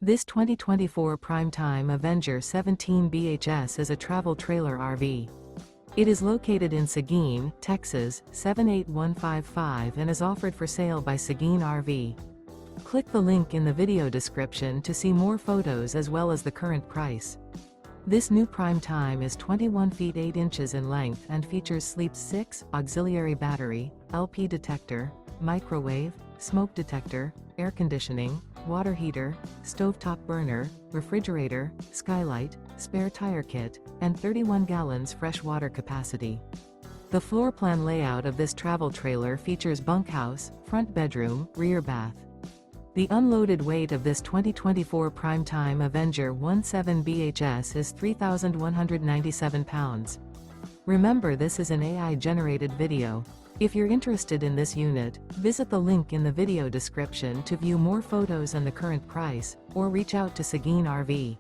This 2024 primetime Avenger 17 BHS is a travel trailer RV. It is located in Seguin, Texas, 78155 and is offered for sale by Seguin RV. Click the link in the video description to see more photos as well as the current price. This new primetime is 21 feet 8 inches in length and features Sleep 6, auxiliary battery, LP detector, microwave, smoke detector, air conditioning, water heater, stovetop burner, refrigerator, skylight, spare tire kit, and 31 gallons fresh water capacity. The floor plan layout of this travel trailer features bunkhouse, front bedroom, rear bath. The unloaded weight of this 2024 primetime Avenger 17 BHS is 3,197 pounds. Remember, this is an AI-generated video. If you're interested in this unit, visit the link in the video description to view more photos and the current price, or reach out to Seguin RV.